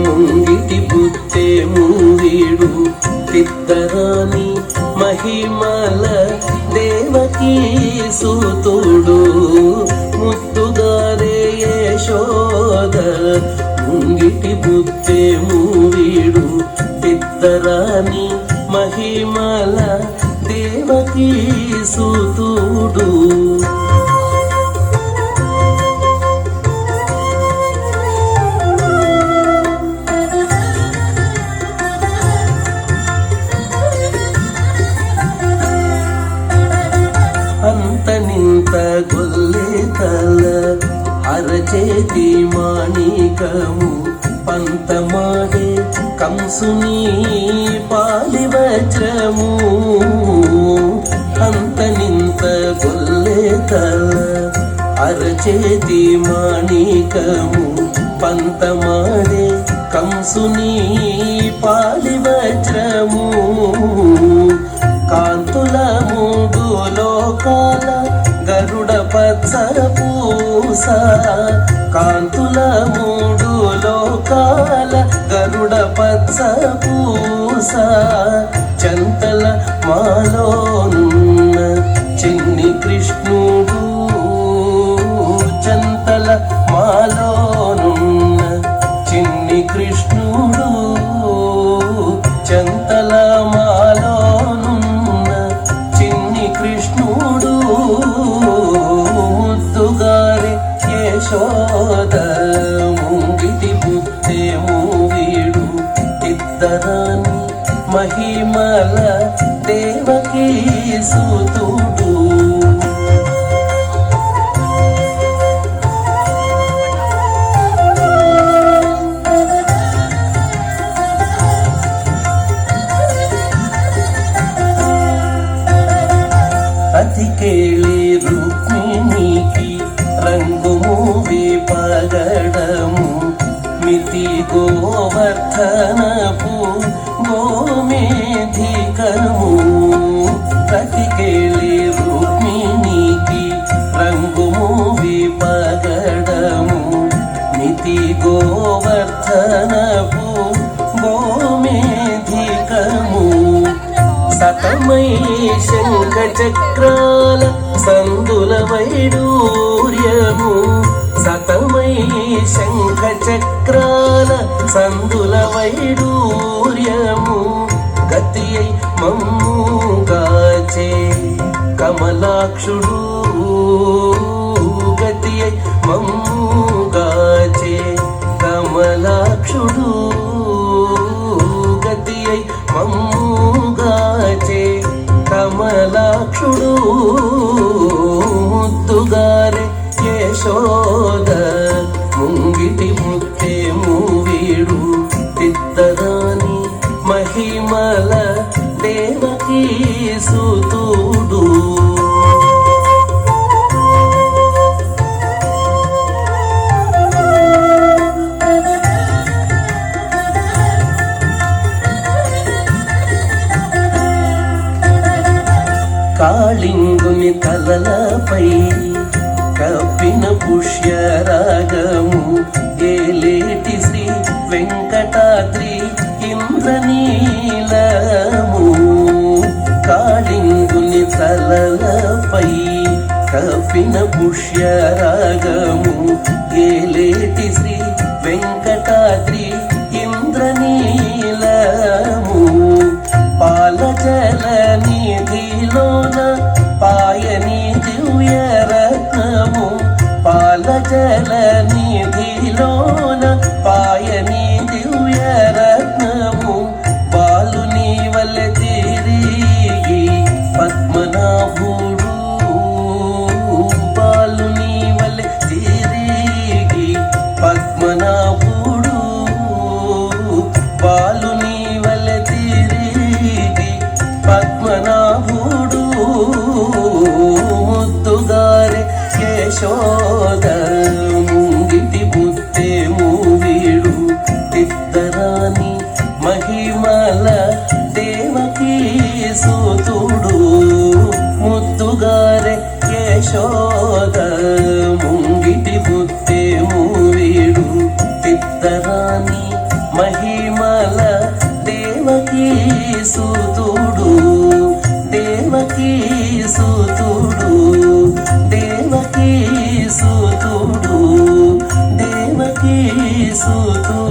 ముంగిటి బుద్ధే మూవీడు తిద్దరాని మహిమల దేవకీ సూతుడు ముద్దుగారే యశోద ముంగిటి బుద్ధే మూవీడు తిద్దరాని మహిమల దేవకీ సూతుడు అంతనింత గొల్లెతల అరచేతి మాణికము పంతమాడే కంసుని పాలి వజ్రము అంతనింత గొల్లెతల అరచేతి మాణికము పంతమాడే కంసుని పాలి వజ్రము కాంతుల మూడు లోకాల గరుడ పచ్చ పూస కాంతుల మూడు లోకాల గరుడ పచ్చ పూస చంతల మాలోనున్న చిన్ని కృష్ణుడు చంతల మాలోనున్న చిన్ని కృష్ణుడు చంతల మాలోనున్న చిన్ని కృష్ణుడు ముద్దుగారే యశోద ముంగిటి బుద్ధే మూవీడు ఇద్దరాని మహిమల దేవకీ సూతుడు అతికేళి రుక్మిణికి రంగు మూవి పగడము మితి గోవర్ధనపు గోమేధికము అతికేళి రుక్మిణికి రంగు మూవి పగడము మితి గోవర్ధనపు గోమేధికము సతమై శంఖ చక్రాల సందుల వైడూర్యము సతమై శంఖ చక్రాల సందుల వైడూర్యము గతియై మమ్ముగాచే కమలాక్షుడు గతియై మమ్ముగాచే కమలాక్షుడు గతియై మమ్ముగాచే కమలాక్షుడు ముద్దుగారే యశోద ముంగిటి ముద్దే మూవీడు తిద్దరాని మహిమల దేవకీ సూతుడు కాళింగుని తలలపై కప్పిన పుష్యరాగము ఏలేటి శ్రీ వెంకటాద్రి ఇంద్రనీలము కాళింగుని తలలపై కప్పిన పుష్యరాగము ఏలేటి శ్రీ వెంకటాద్రి ఇంద్రనీలము పాలజల నిధిలోన పాయని దివ్య రత్నము పాలజల నిధిలోన పాయని దివ్య రత్నము బాలుని వల్ల తిరిగి పద్మనాభుడు బాలుని వల్ల తిరిగి పద్మనాభుడు బాలుని వల్ల తిరిగి పద్మనాభుడు ముద్దుగారే యశోద ముంగిటి బుద్ధే మూవీడు తిద్దరాని మహిమల దేవకీ సూతుడు ముద్దుగారే యశోద ముంగిటి బుద్ధే మూవీడు తిద్ద ఇద్దరాని మహిమల దేవకీ సుతుడు దేవకీ సుతుడు దేవకీ సుతుడు దేవకీ సుతుడు